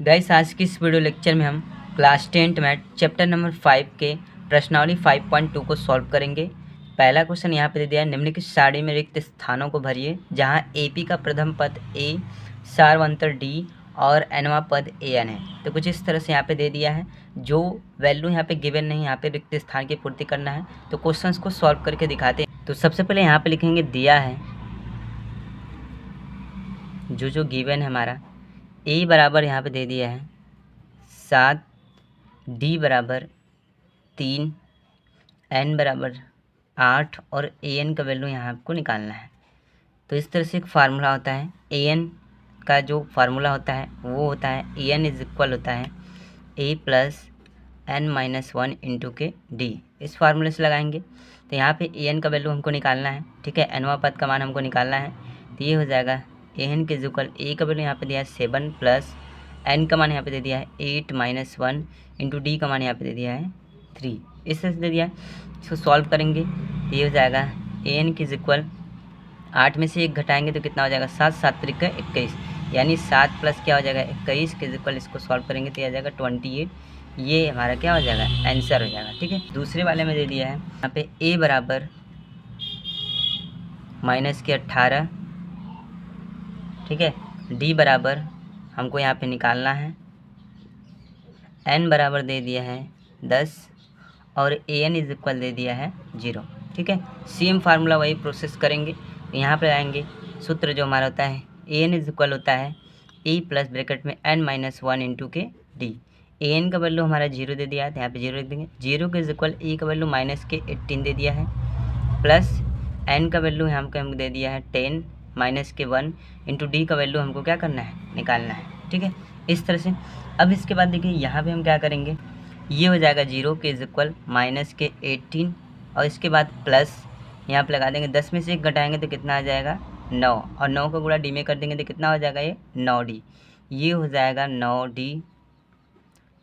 Guys आज की इस वीडियो लेक्चर में हम क्लास 10 मैथ चैप्टर नंबर 5 के प्रश्नावली 5.2 को सॉल्व करेंगे। पहला क्वेश्चन यहाँ पे दे दिया है, निम्नलिखित सारणी में रिक्त स्थानों को भरिए जहाँ एपी का प्रथम पद ए, सारवंतर डी और एनवा पद एन है। तो कुछ इस तरह से यहाँ पे दे दिया है, जो वैल्यू यहाँ पे गिवन नहीं, यहाँ पे रिक्त स्थान की पूर्ति करना है। तो क्वेश्चन को सॉल्व करके दिखाते हैं। तो सबसे पहले यहाँ पे लिखेंगे दिया है जो गिवन है हमारा ए बराबर यहाँ पे दे दिया है 7, डी बराबर 3, एन बराबर 8 और ए एन का वैल्यू यहाँ आपको निकालना है। तो इस तरह से एक फार्मूला होता है, ए एन का जो फार्मूला होता है वो होता है ए एन इज इक्वल होता है ए प्लस एन माइनस 1 इंटू के डी। इस फार्मूले से लगाएंगे तो यहाँ पे ए एन का वैल्यू हमको निकालना है, ठीक है। एनवा पद का मान हमको निकालना है, तो ये हो जाएगा ए एन के इक्वल ए का वैल्यू यहाँ पे दिया है 7 प्लस एन का मान यहाँ पे दे दिया है 8 माइनस 1 इंटू डी का मान यहाँ पे दे दिया है 3। इस तरह से दे दिया है। इसको सॉल्व करेंगे तो ये हो जाएगा ए एन के इक्वल 8 में से 1 घटाएंगे तो कितना हो जाएगा 7, 7 त्रिक 21, यानी 7 प्लस क्या हो जाएगा 21 के इक्वल इसको सॉल्व करेंगे तो आ जाएगा 28। ये हमारा क्या हो जाएगा आंसर हो जाएगा, ठीक है। दूसरे वाले में दे दिया है यहाँ पे ए बराबर -18, ठीक है। डी बराबर हमको यहाँ पे निकालना है, एन बराबर दे दिया है 10 और ए एन इज इक्वल दे दिया है 0, ठीक है। सेम फार्मूला वही प्रोसेस करेंगे। यहाँ पे आएंगे, सूत्र जो हमारा होता है ए एन इज इक्वल होता है ए प्लस ब्रैकेट में एन माइनस 1 इंटू के डी। ए एन का वैल्यू हमारा 0 दे दिया है, तो यहाँ पे 0 लिख देंगे। 0 के इज इक्वल ए का वैल्यू -18 दे दिया है, प्लस एन का वैल्यू यहाँ पे हमको दे दिया है 10 -1 इंटू डी का वैल्यू हमको क्या करना है निकालना है, ठीक है। इस तरह से अब इसके बाद देखिए यहाँ पे हम क्या करेंगे, ये हो जाएगा 0 के इज इक्वल -18 और इसके बाद प्लस यहाँ पे लगा देंगे। 10 में से 1 घटाएंगे तो कितना आ जाएगा 9 और 9 का गुणा डी में कर देंगे तो कितना हो जाएगा ये 9D। ये हो जाएगा 9D,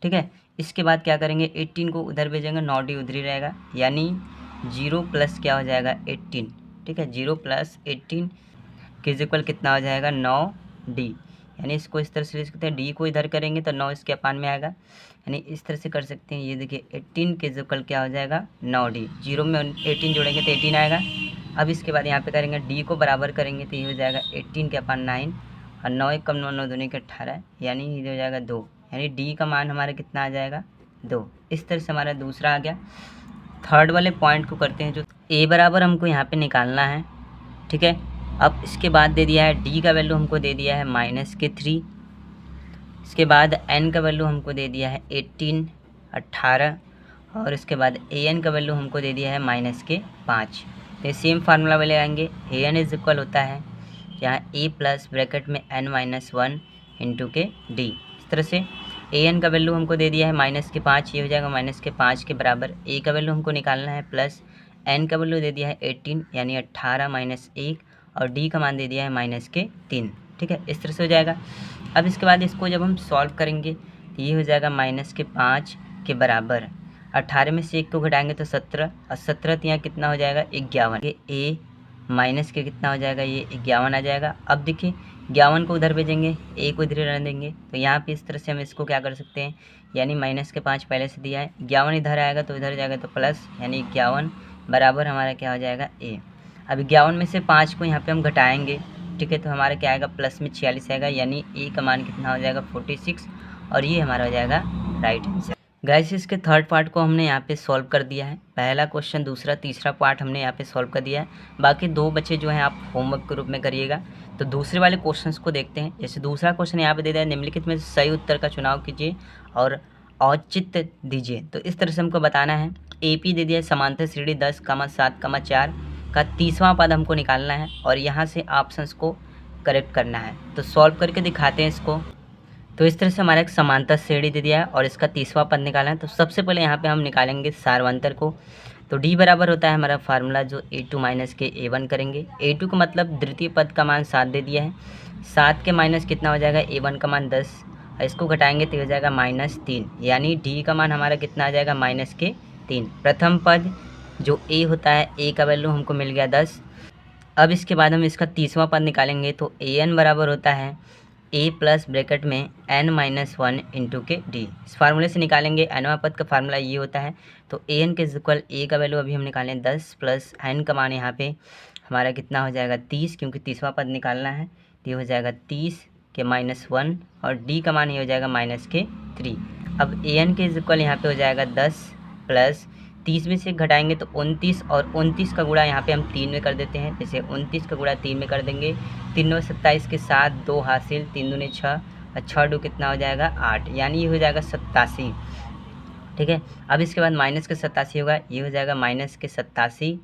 ठीक है। इसके बाद क्या करेंगे 18 को उधर भेजेंगे, 9D उधर ही रहेगा, यानी 0 प्लस क्या हो जाएगा 18, ठीक है। 0 प्लस 18 के इक्वल कितना हो जाएगा 9D, यानी इसको इस तरह से लिख सकते हैं, डी को इधर करेंगे तो 9 इसके अपान में आएगा, यानी इस तरह से कर सकते हैं। ये देखिए 18 के इक्वल क्या हो जाएगा 9D, 0 में 18 जोड़ेंगे तो 18 आएगा। अब इसके बाद यहाँ पे करेंगे डी को बराबर करेंगे तो ये हो जाएगा 18 के अपान 9 और 9 1 कम 9 9 दूनी के 18, यानी ये हो जाएगा 2, यानी डी का मान हमारा कितना आ जाएगा 2। इस तरह से हमारा दूसरा आ गया। थर्ड वाले पॉइंट को करते हैं, जो ए बराबर हमको यहाँ पे निकालना है, ठीक है। अब इसके बाद दे दिया है डी का वैल्यू हमको दे दिया है -3, इसके बाद एन का वैल्यू हमको दे दिया है 18 और इसके बाद ए एन का वैल्यू हमको दे दिया है -5। तो सेम फार्मूला वाले आएंगे, ए एन इज इक्वल होता है यहाँ ए प्लस ब्रैकेट में एन माइनस 1 इंटू के डी। इस तरह से ए एन का वैल्यू हमको दे दिया है -5, ये हो जाएगा -5 के बराबर। ए का वैल्यू हमको निकालना है, प्लस एन का वैल्यू दे दिया है 18 यानी 18 - 1 और डी का मान दे दिया है -3, ठीक है। इस तरह से हो जाएगा। अब इसके बाद इसको जब हम सॉल्व करेंगे तो ये हो जाएगा -5 के बराबर। 18 में से 1 को घटाएंगे तो 17 और 17 तो यहाँ कितना हो जाएगा 51। ए माइनस के कितना हो जाएगा ये 51 आ जाएगा। अब देखिए 51 को उधर भेजेंगे, ए को इधर रहने देंगे, तो यहाँ पे इस तरह से हम इसको क्या कर सकते हैं, यानी -5 पहले से दिया है, 51 इधर आएगा तो इधर जाएगा तो प्लस, यानी 51 बराबर हमारा क्या हो जाएगा ए। अब 51 में से 5 को यहाँ पे हम घटाएंगे, ठीक है, तो हमारा क्या आएगा प्लस में 46 आएगा, यानी ए का मान कितना हो जाएगा 46 और ये हमारा हो जाएगा राइट आंसर। गाइस इसके थर्ड पार्ट को हमने यहाँ पे सॉल्व कर दिया है। पहला क्वेश्चन, दूसरा, तीसरा पार्ट हमने यहाँ पे सॉल्व कर दिया है। बाकी 2 बच्चे जो हैं आप होमवर्क के रूप में करिएगा। तो दूसरे वाले क्वेश्चंस को देखते हैं। जैसे दूसरा क्वेश्चन यहाँ पे दे दिया है, निम्नलिखित में सही उत्तर का चुनाव कीजिए और औचित्य दीजिए। तो इस तरह से हमको बताना है, AP दे दिया है समांतर श्रेणी 10, 7, 4 का 30वां पद हमको निकालना है और यहाँ से ऑप्शंस को करेक्ट करना है। तो सॉल्व करके दिखाते हैं इसको। तो इस तरह से हमारा एक समांतर श्रेणी दे दिया है और इसका 30वां पद निकालना है। तो सबसे पहले यहाँ पे हम निकालेंगे सारवंतर को। तो डी बराबर होता है हमारा फार्मूला जो A2 माइनस के A1 करेंगे। A2 का मतलब द्वितीय पद का मान 7 दे दिया है, 7 के माइनस कितना हो जाएगा A1 का मान 10 और इसको घटाएंगे तो हो जाएगा -3, यानी डी का मान हमारा कितना आ जाएगा -3। प्रथम पद जो A होता है, A का वैल्यू हमको मिल गया 10। अब इसके बाद हम इसका 30वां पद निकालेंगे तो AN बराबर होता है ए प्लस ब्रैकेट में एन माइनस वन इंटू के डी। इस फार्मूले से निकालेंगे। एनवा पद का फार्मूला ये होता है। तो ए एन के इक्वल ए का वैल्यू अभी हम निकालें 10 प्लस एन का मान यहाँ पे हमारा कितना हो जाएगा 30, क्योंकि 30वां पद निकालना है। तो ये हो जाएगा 30 के -1 और डी का मान ये हो जाएगा -3। अब ए एन के इक्वल यहाँ पे हो जाएगा 10 प्लस 30 में से घटाएंगे तो 29, और 29 का गुणा यहाँ पे हम 3 में कर देते हैं। जैसे 29 का गुणा 3 में कर देंगे, 3 9 27 के साथ 2 हासिल, 3 दूनी 6 और 6 2 कितना हो जाएगा 8, यानी ये हो जाएगा 87। ठीक है, अब इसके बाद माइनस के 87 होगा, ये हो जाएगा माइनस के 87।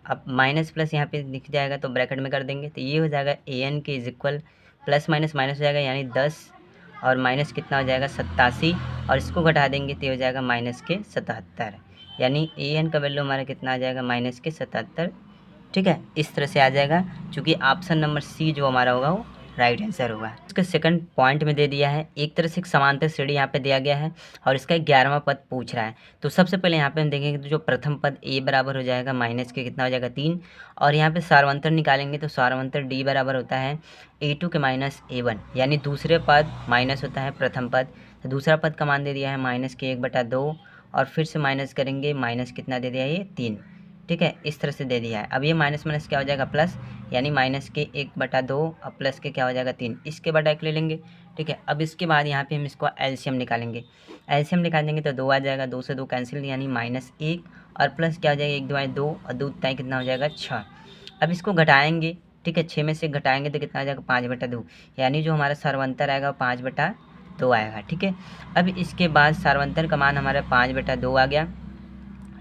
अब माइनस प्लस यहाँ पे दिख जाएगा तो ब्रैकेट में कर देंगे, तो ये हो जाएगा ए एन के इक्वल प्लस माइनस माइनस हो जाएगा, यानी 10 और माइनस कितना हो जाएगा 87, और इसको घटा देंगे तो ये हो जाएगा माइनस के 77, यानी ए एन का वैल्यू हमारा कितना आ जाएगा माइनस के 77। ठीक है, इस तरह से आ जाएगा, क्योंकि ऑप्शन नंबर सी जो हमारा होगा वो राइट आंसर होगा। इसका सेकंड पॉइंट में दे दिया है, एक तरह से एक समांतर श्रेणी यहाँ पे दिया गया है और इसका 11वां पद पूछ रहा है। तो सबसे पहले यहाँ पे हम देखेंगे तो जो प्रथम पद ए बराबर हो जाएगा माइनस के कितना हो जाएगा 3, और यहाँ पे सार्वंतर निकालेंगे तो सार्वंतर डी बराबर होता है a2 के -a1, यानी दूसरे पद माइनस होता है प्रथम पद। तो दूसरा पद का मान दे दिया है माइनस के 1/2, और फिर से माइनस करेंगे, माइनस कितना दे दिया है ये 3। ठीक है, इस तरह से दे दिया है। अब ये माइनस माइनस क्या हो जाएगा प्लस, यानी माइनस के 1/2 और प्लस के क्या हो जाएगा 3, इसके बटा 1 ले लेंगे। ठीक है, अब इसके बाद यहाँ पे हम इसको एलसीएम निकालेंगे। एलसीएम निकालेंगे तो 2 आ जाएगा, 2 से 2 कैंसिल, यानी -1 और प्लस क्या हो जाएगा 1 2 2 और 2 ताई कितना हो जाएगा 6। अब इसको घटाएंगे, ठीक है, 6 में से घटाएंगे तो कितना आ जाएगा 5/2, यानी जो हमारा सार्वंतर आएगा 5/2 आएगा। ठीक है, अब इसके बाद सार्वंतर का मान हमारा 5/2 आ गया,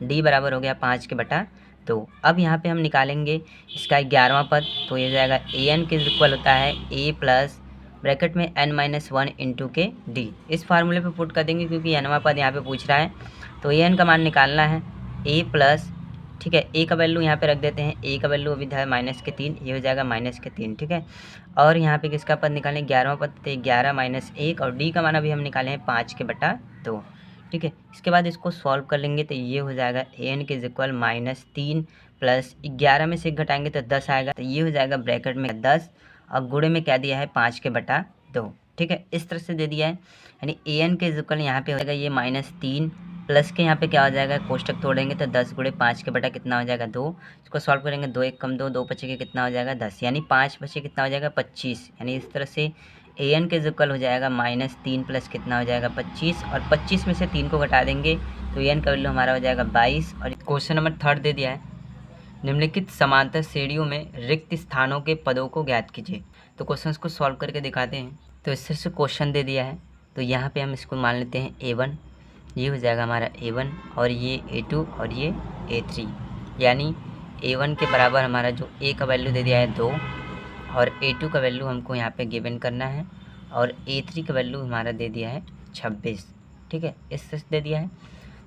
डी बराबर हो गया 5/2। अब यहाँ पे हम निकालेंगे इसका 11वां पद, तो ये जाएगा ए एन के इक्वल होता है ए प्लस ब्रैकेट में n-1 इंटू के डी। इस फार्मूले पे पुट कर देंगे, क्योंकि एनवा पद यहाँ पे पूछ रहा है। तो ए एन का मान निकालना है ए प्लस, ठीक है, ए का वैल्यू यहाँ पे रख देते हैं, ए का वैल्यू अभी था -3, ये हो जाएगा -3। ठीक है, और यहाँ पे किसका पद निकालें 11वां पद, तो 11 - 1, और डी का मान अभी हम निकाले हैं 5/2। ठीक है, इसके बाद इसको सॉल्व कर लेंगे तो ये हो जाएगा ए एन के इक्वल -3 प्लस 11 में से 1 घटाएंगे तो 10 आएगा, तो ये हो जाएगा ब्रैकेट में 10 और गुणे में क्या दिया है 5/2। ठीक है, इस तरह से दे दिया है, यानी ए एन के इक्वल यहाँ पे हो जाएगा ये -3 प्लस के यहाँ पे क्या हो जाएगा कोष्टक तोड़ेंगे तो 10 गुणे 5 कितना हो जाएगा 2। इसको सॉल्व करेंगे, 2 1 कम 2, 2 बचे के कितना हो जाएगा 10, यानी 5 बचे कितना हो जाएगा 25, यानी इस तरह से ए एन के इक्वल हो जाएगा -3 प्लस कितना हो जाएगा 25, और 25 में से 3 को घटा देंगे तो ए एन का वैल्यू हमारा हो जाएगा 22। और क्वेश्चन नंबर 3 दे दिया है, निम्नलिखित समांतर श्रेणियों में रिक्त स्थानों के पदों को ज्ञात कीजिए। तो क्वेश्चन को सॉल्व करके दिखाते हैं। तो इस तरह से क्वेश्चन दे दिया है, तो यहाँ पे हम इसको मान लेते हैं A1, ये हो जाएगा हमारा A1, और ये A2 और ये A3, यानी A1 के बराबर हमारा जो A का वैल्यू दे दिया है 2, और A2 का वैल्यू हमको यहाँ पे गिवन करना है, और A3 का वैल्यू हमारा दे दिया है 26। ठीक है, इस तरह से दे दिया है।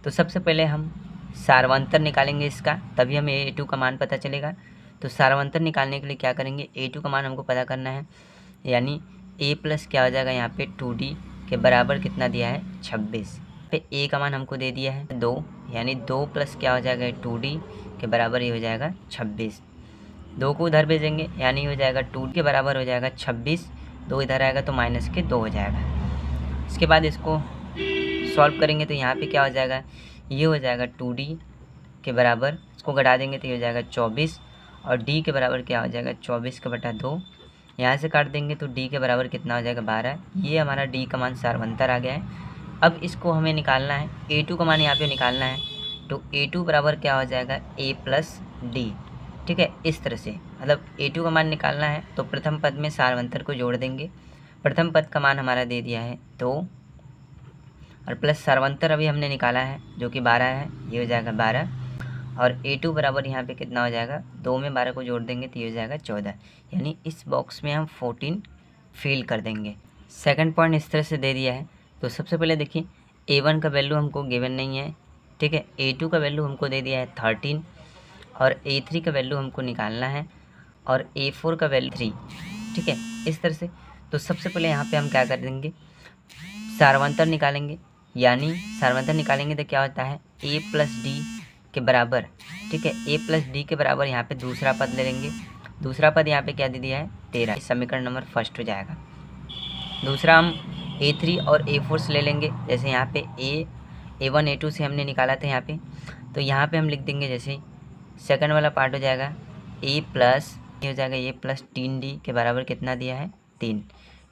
तो सबसे पहले हम सार्वंतर निकालेंगे इसका, तभी हमें A2 का मान पता चलेगा। तो सार्वंतर निकालने के लिए क्या करेंगे, A2 का मान हमको पता करना है, यानी A प्लस क्या हो जाएगा यहाँ पे 2D के बराबर कितना दिया है 26, पे A का मान हमको दे दिया है 2, यानी 2 प्लस क्या हो जाएगा 2D के बराबर ये हो जाएगा 26। 2 को उधर भेजेंगे, यानी हो जाएगा 2 के बराबर हो जाएगा 26, 2 इधर आएगा तो -2 हो जाएगा। इसके बाद इसको सॉल्व करेंगे तो यहाँ पे क्या हो जाएगा, ये हो जाएगा 2D के बराबर, इसको घटा देंगे तो ये हो जाएगा 24, और D के बराबर क्या हो जाएगा 24/2, यहाँ से काट देंगे तो D के बराबर कितना हो जाएगा 12। ये हमारा D का मान सार्वंतर आ गया है। अब इसको हमें निकालना है, A2 का मान यहाँ पे निकालना है, तो A2 बराबर क्या हो जाएगा A प्लस D। ठीक है, इस तरह से, मतलब A2 का मान निकालना है तो प्रथम पद में सार्वंतर को जोड़ देंगे। प्रथम पद का मान हमारा दे दिया है 2, और प्लस सार्वंतर अभी हमने निकाला है जो कि 12 है, ये हो जाएगा 12, और A2 बराबर यहाँ पे कितना हो जाएगा, 2 में 12 को जोड़ देंगे तो ये हो जाएगा 14, यानी इस बॉक्स में हम 14 फिल कर देंगे। सेकंड पॉइंट इस तरह से दे दिया है। तो सबसे पहले देखिए A1 का वैल्यू हमको गिवन नहीं है, ठीक है, A2 का वैल्यू हमको दे दिया है 13, और A3 का वैल्यू हमको निकालना है, और A4 का वैल्यू 3। ठीक है, इस तरह से। तो सबसे पहले यहाँ पे हम क्या कर देंगे, सार्वंतर निकालेंगे, यानी सार्वंतर निकालेंगे तो क्या होता है A प्लस D के बराबर, ठीक है, A प्लस D के बराबर यहाँ पे दूसरा पद ले लेंगे। दूसरा पद यहाँ पे क्या दे दिया है 13, समीकरण नंबर फर्स्ट हो जाएगा। दूसरा हम A3 और A4 से ले लेंगे। जैसे यहाँ पे A1 A2 से हमने निकाला था यहाँ पे, तो यहाँ पे हम लिख देंगे जैसे सेकंड वाला पार्ट हो जाएगा A प्लस ये हो जाएगा A प्लस 3D के बराबर कितना दिया है 3।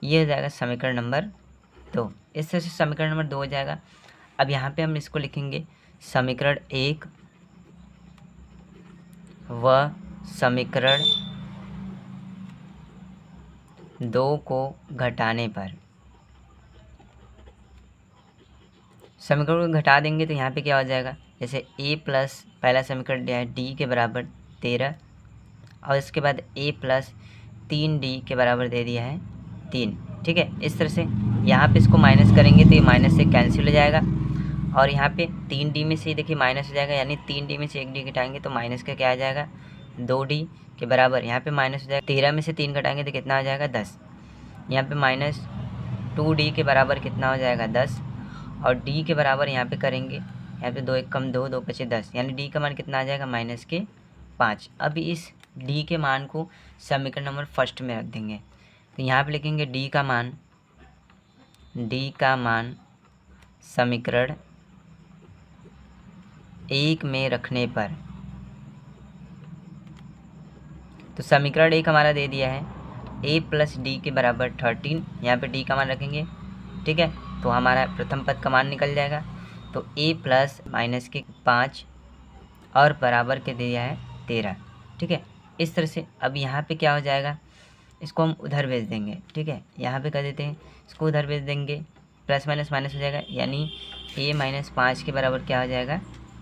ये हो जाएगा समीकरण नंबर 2। इस तरह से समीकरण नंबर 2 हो जाएगा। अब यहाँ पे हम इसको लिखेंगे समीकरण 1 व समीकरण 2 को घटाने पर। समीकरण को घटा देंगे तो यहाँ पे क्या हो जाएगा, जैसे A प्लस पहला समीकरण दिया है D के बराबर 13 और इसके बाद A प्लस 3D के बराबर दे दिया है 3। ठीक है, इस तरह से यहाँ पे इसको माइनस करेंगे तो ये माइनस से कैंसिल हो जाएगा और यहाँ पे 3D में से देखिए माइनस हो जाएगा, यानी 3D में से 1D घटाएंगे तो माइनस का क्या आ जाएगा 2D के बराबर। यहाँ पे माइनस हो जाएगा, 13 में से 3 घटाएंगे तो कितना हो जाएगा 10। यहाँ पे माइनस 2D के बराबर कितना हो जाएगा 10 और D के बराबर यहाँ पे करेंगे, यहाँ पे 2 1 कम 2 2 5 10, यानी D का मान कितना आ जाएगा माइनस के 5। अब इस D के मान को समीकरण नंबर फर्स्ट में रख देंगे तो यहाँ पे लिखेंगे D का मान समीकरण 1 में रखने पर। तो समीकरण 1 हमारा दे दिया है A प्लस D के बराबर 13, यहाँ पे D का मान रखेंगे। ठीक है, तो हमारा प्रथम पद का मान निकल जाएगा। तो A प्लस माइनस के 5 और बराबर के दिया है 13। ठीक है, इस तरह से अब यहाँ पे क्या हो जाएगा, इसको हम उधर भेज देंगे। ठीक है, यहाँ पे कर देते हैं, इसको उधर भेज देंगे, प्लस माइनस माइनस हो जाएगा, यानी A माइनस 5 के बराबर क्या हो जाएगा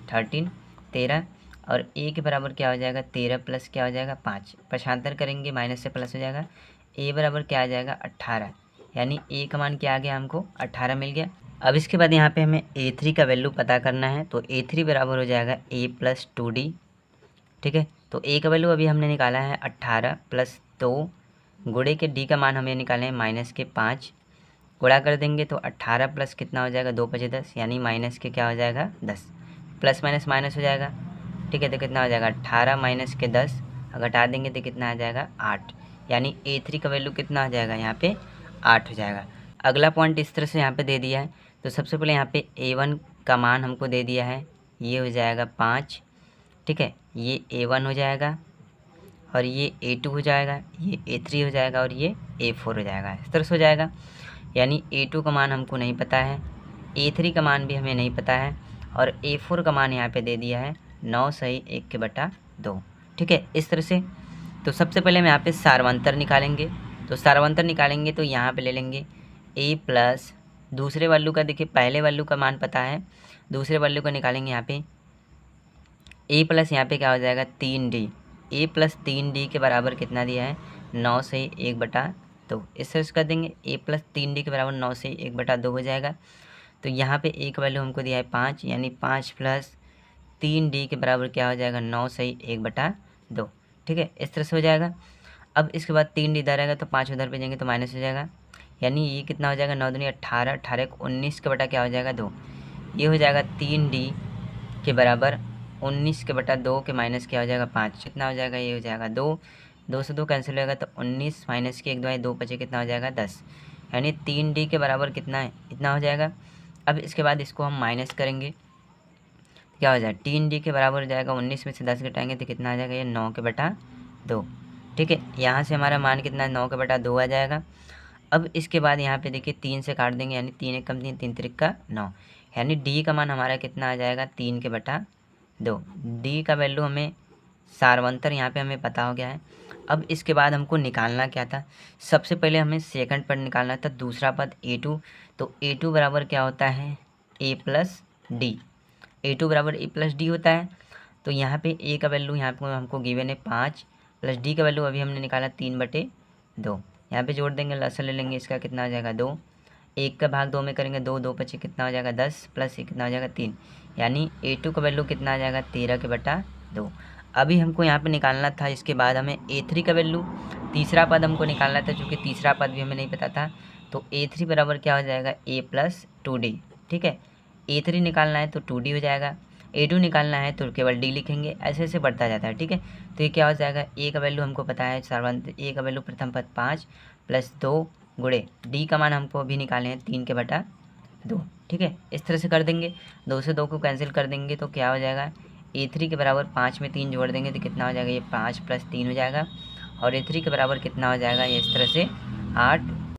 13 और A के बराबर क्या हो जाएगा 13 प्लस क्या हो जाएगा 5, पक्षांतर करेंगे माइनस से प्लस हो जाएगा। A बराबर क्या आ जाएगा 18, यानी A का मान क्या आ गया हमको 18 मिल गया। अब इसके बाद यहाँ पे हमें A3 का वैल्यू पता करना है, तो A3 बराबर हो जाएगा A प्लस 2D। ठीक है, तो A का वैल्यू अभी हमने निकाला है 18 प्लस 2 गुणे के D का मान हमें निकाले हैं माइनस के 5, गुणा कर देंगे तो 18 प्लस कितना हो जाएगा 2 5 10, यानी माइनस के क्या हो जाएगा 10, प्लस माइनस माइनस हो जाएगा। ठीक है, तो कितना हो जाएगा 18 माइनस के 10, घटा देंगे तो कितना आ जाएगा 8, यानी A3 का वैल्यू कितना आ जाएगा यहाँ पे 8 हो जाएगा। अगला पॉइंट इस तरह से यहाँ पे दे दिया है, तो सबसे पहले यहाँ पे A1 का मान हमको दे दिया है, ये हो जाएगा 5। ठीक है, ये A1 हो जाएगा और ये A2 हो जाएगा, ये A3 हो जाएगा और ये A4 हो जाएगा। इस तरह से हो जाएगा, यानी A2 का मान हमको नहीं पता है, A3 का मान भी हमें नहीं पता है और A4 का मान यहाँ पे दे दिया है 9 सही 1 के बटा 2। ठीक है, इस तरह से। तो सबसे पहले हम यहाँ पे सार्वंतर निकालेंगे, तो सार्वंतर निकालेंगे तो यहाँ पे ले लेंगे A प्लस दूसरे वैल्यू का, देखिए पहले वैल्यू का मान पता है, दूसरे वैल्यू को निकालेंगे यहाँ पे A प्लस यहाँ पे क्या हो जाएगा 3D, A प्लस 3D के बराबर कितना दिया है 9 से 1 बटा 2। इस तरह से कर देंगे, A प्लस 3D के बराबर 9 से 1 बटा 2 हो जाएगा। तो यहाँ पे A का वैल्यू हमको दिया है 5, यानी 5 प्लस 3D के बराबर क्या हो जाएगा 9 से 1 बटा 2। ठीक है, इस तरह से हो जाएगा। अब इसके बाद 3D इधर रहेगा तो 5 उधर भेजेंगे तो माइनस हो जाएगा, यानी ये कितना हो जाएगा 9 दूनी 18, 18 को 19 के बटा क्या हो जाएगा 2, ये हो जाएगा 3D के बराबर 19 के बटा 2 के माइनस क्या हो जाएगा 5, कितना हो जाएगा ये हो जाएगा 2, 2 से 2 कैंसिल हो जाएगा तो 19 माइनस के 1 2 बचे कितना हो जाएगा 10, यानी 3D के बराबर कितना है इतना हो जाएगा। अब इसके बाद इसको हम माइनस करेंगे, क्या हो जाएगा 3D के बराबर हो जाएगा 19 में से 10 घटाएंगे तो कितना आ जाएगा ये 9 के बटा 2। ठीक है, यहाँ से हमारा मान कितना है 9 के बटा 2 आ जाएगा। अब इसके बाद यहाँ पे देखिए 3 से काट देंगे, यानी 3 1 कम 3 3 3 का 9, यानी D का मान हमारा कितना आ जाएगा 3 के बटा 2। D का वैल्यू हमें सार्वंतर यहाँ पे हमें पता हो गया है। अब इसके बाद हमको निकालना क्या था, सबसे पहले हमें सेकंड पद निकालना था, दूसरा पद A2। तो A2 बराबर क्या होता है A प्लस D, A2 बराबर A प्लस D होता है। तो यहाँ पे A का वैल्यू यहाँ पे हमको गिवन है 5 प्लस D का वैल्यू अभी हमने निकाला 3/2, यहाँ पे जोड़ देंगे, लसन ले लेंगे, इसका कितना हो जाएगा 2, 1 का भाग 2 में करेंगे 2 2 25 कितना हो जाएगा 10 प्लस ये कितना हो जाएगा 3, यानी A2 का वैल्यू कितना आ जाएगा 13 के बटा 2। अभी हमको यहाँ पे निकालना था, इसके बाद हमें A3 का वैल्यू, तीसरा पद हमको निकालना था, चूँकि तीसरा पद भी हमें नहीं पता था। तो A3 बराबर क्या हो जाएगा A प्लस 2D। ठीक है, A3 निकालना है तो 2D हो जाएगा, A2 निकालना है तो केवल D लिखेंगे, ऐसे ऐसे बढ़ता जाता है। ठीक है, तो ये क्या हो जाएगा A का वैल्यू हमको पता है सार्वंतर, A का वैल्यू प्रथम पद 5 प्लस 2 गुणे डी का मान हमको अभी निकाले हैं 3/2, ठीक है। इस तरह से कर देंगे, 2 से 2 को कैंसिल कर देंगे तो क्या हो जाएगा, A3 के बराबर 5 में 3 जोड़ देंगे तो कितना हो जाएगा, ये 5 + 3 हो जाएगा। और A3 के बराबर कितना हो जाएगा, ये इस तरह से 8